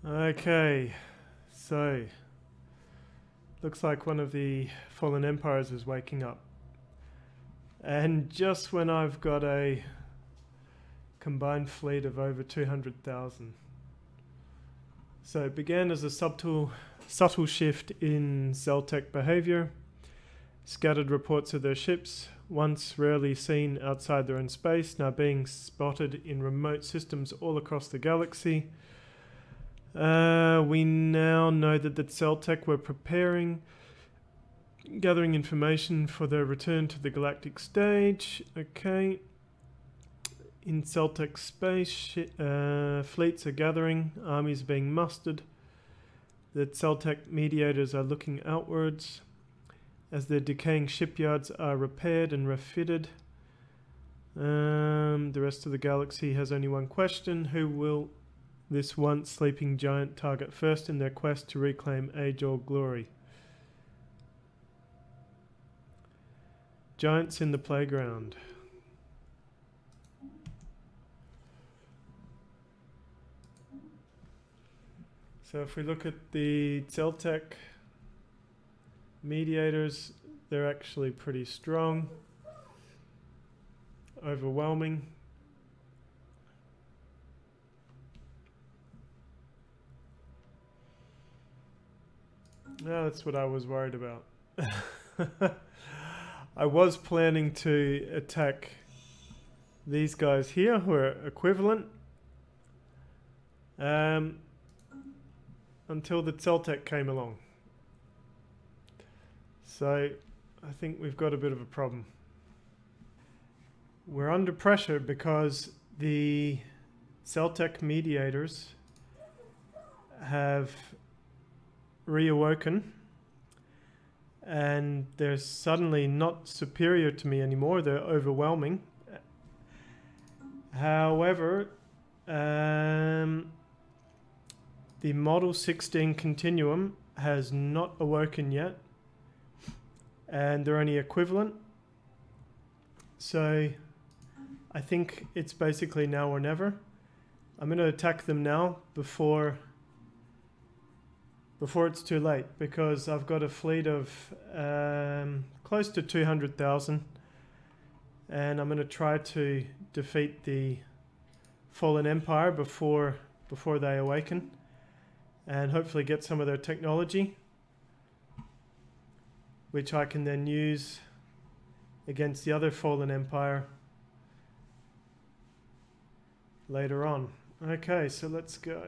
Okay, so looks like one of the fallen empires is waking up. And just when I've got a combined fleet of over 200,000. So it began as a subtle shift in Zeltec behavior. Scattered reports of their ships, once rarely seen outside their own space, now being spotted in remote systems all across the galaxy. We now know that the Zeltec were gathering information for their return to the galactic stage. Okay. In Zeltec space, fleets are gathering, armies are being mustered. The Zeltec mediators are looking outwards as their decaying shipyards are repaired and refitted. The rest of the galaxy has only one question: who will this once sleeping giant target first in their quest to reclaim age-old glory? Giants in the playground. So if we look at the Zeltec mediators, they're actually pretty strong, overwhelming. No, that's what I was worried about. I was planning to attack these guys here who are equivalent until the Zeltec came along. So I think we've got a bit of a problem. We're under pressure because the Zeltec mediators have reawoken and they're suddenly not superior to me anymore. They're overwhelming. However, the Model 16 Continuum has not awoken yet, and they're only equivalent. So I think it's basically now or never. I'm going to attack them now before it's too late, because I've got a fleet of close to 200,000, and I'm going to try to defeat the Fallen Empire before they awaken, and hopefully get some of their technology, which I can then use against the other Fallen Empire later on. Okay, so let's go.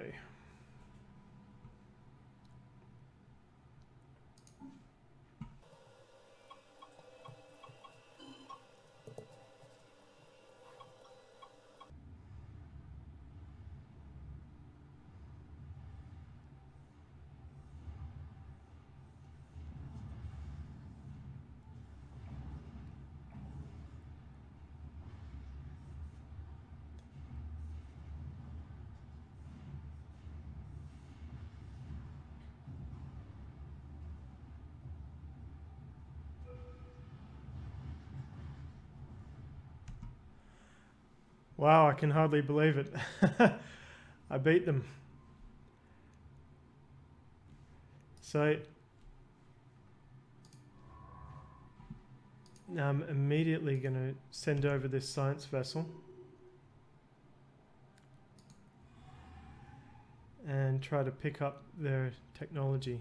Wow, I can hardly believe it. I beat them. So now I'm immediately going to send over this science vessel and try to pick up their technology.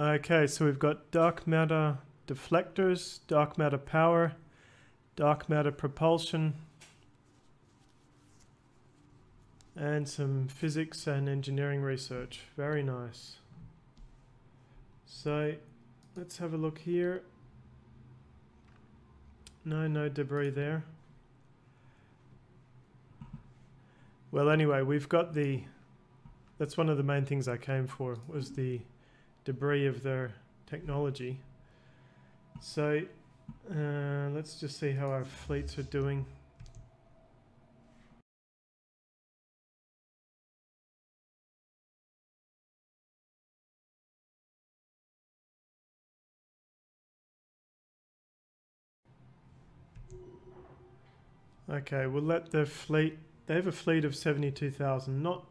Okay, so we've got dark matter deflectors, dark matter power, dark matter propulsion, and some physics and engineering research. Very nice. So let's have a look here. No debris there. Well, anyway, we've got that's one of the main things I came for, was the debris of their technology. So let's just see how our fleets are doing. Okay, we'll let the fleet, they have a fleet of 72,000, not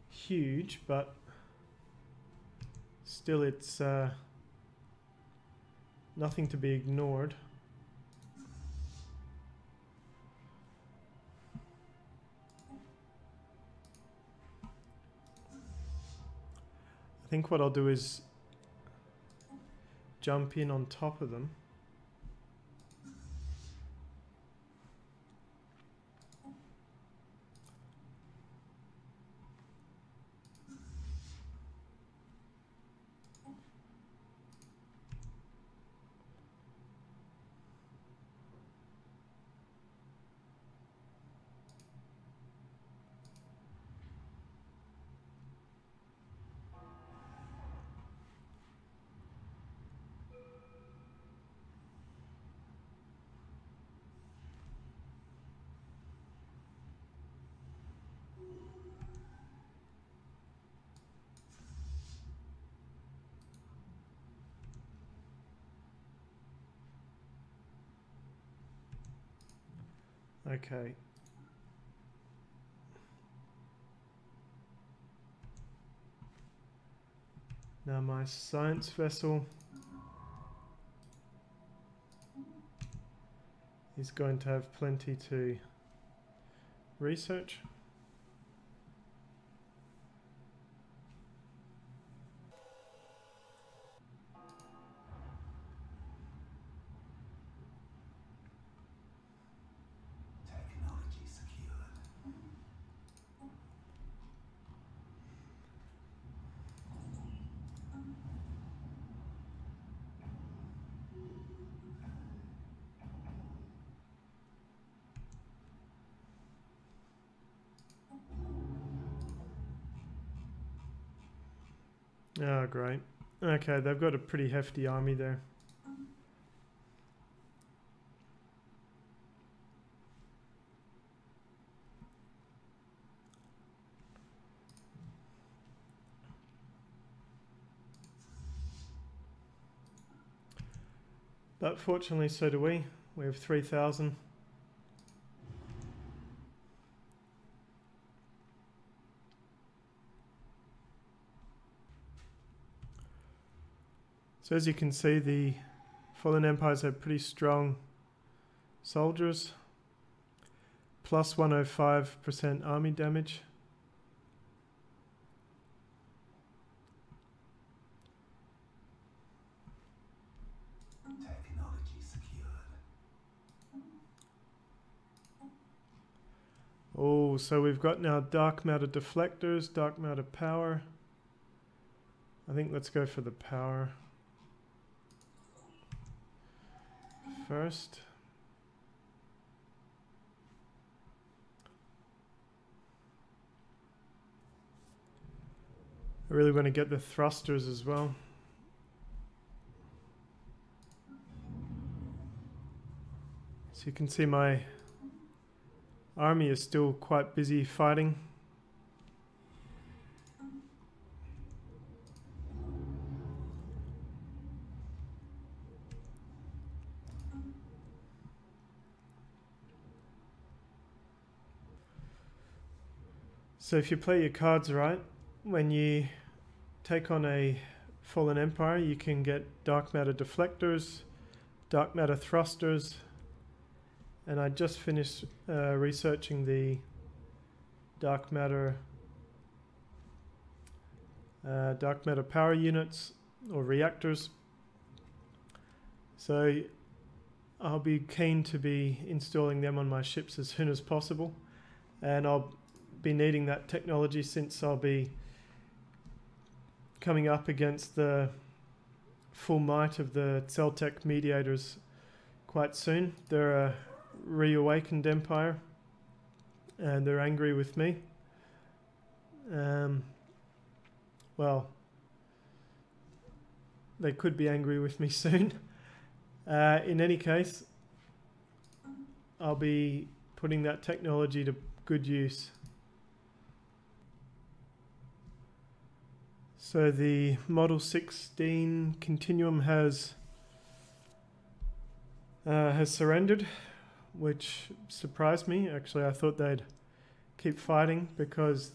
huge, but still it's nothing to be ignored. I think what I'll do is jump in on top of them. Okay. Now my science vessel is going to have plenty to research. Oh, great. Okay, they've got a pretty hefty army there. But fortunately, so do we. We have 3,000. So as you can see, the fallen empires have pretty strong soldiers. Plus 105% army damage. Oh, so we've got now dark matter deflectors, dark matter power. I think let's go for the power first. I really want to get the thrusters as well. So you can see my army is still quite busy fighting. So if you play your cards right, when you take on a fallen empire, you can get dark matter deflectors, dark matter thrusters, and I just finished researching the dark matter power units, or reactors. So I'll be keen to be installing them on my ships as soon as possible, and I'll be needing that technology since I'll be coming up against the full might of the Celtech mediators quite soon. They're a reawakened empire and they're angry with me. Well, they could be angry with me soon. In any case, I'll be putting that technology to good use. So the Model 16 Continuum has surrendered, which surprised me. Actually, I thought they'd keep fighting because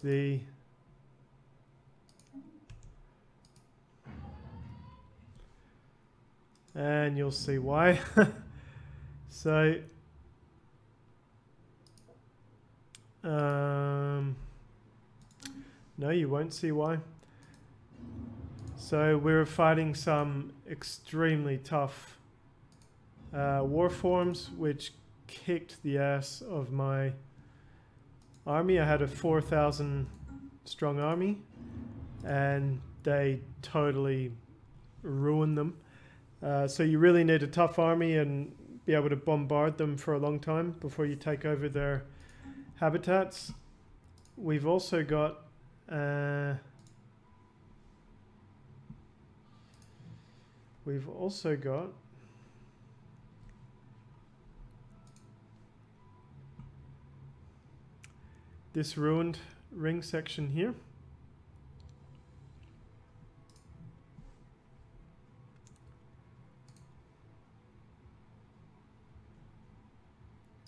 and you'll see why. So no, you won't see why. So we're fighting some extremely tough war forms, which kicked the ass of my army. I had a 4,000 strong army and they totally ruined them. So you really need a tough army and be able to bombard them for a long time before you take over their habitats. We've also got this ruined ring section here.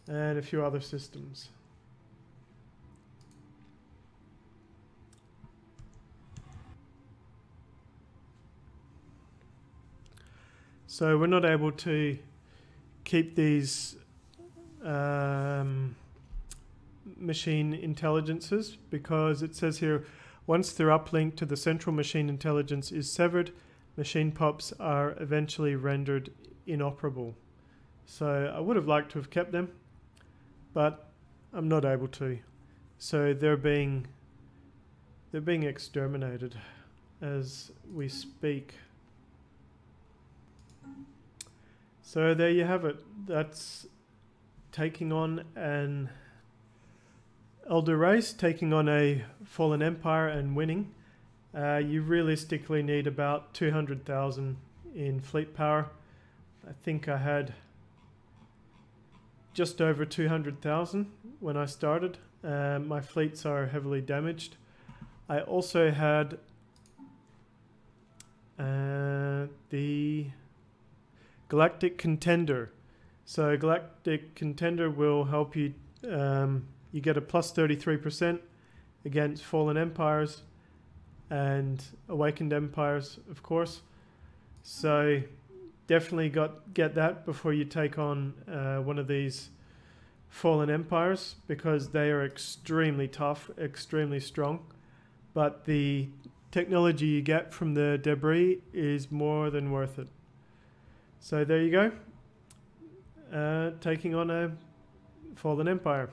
And a few other systems. So we're not able to keep these machine intelligences because it says here, once their uplink to the central machine intelligence is severed, machine pops are eventually rendered inoperable. So I would have liked to have kept them, but I'm not able to. So they're being exterminated as we speak. So there you have it. That's taking on an elder race, taking on a fallen empire and winning. You realistically need about 200,000 in fleet power. I think I had just over 200,000 when I started. My fleets are heavily damaged. I also had the Galactic Contender. So Galactic Contender will help you, you get a plus 33% against fallen empires and awakened empires, of course. So definitely get that before you take on one of these fallen empires, because they are extremely tough, extremely strong. But the technology you get from the debris is more than worth it. So there you go. Taking on a fallen empire.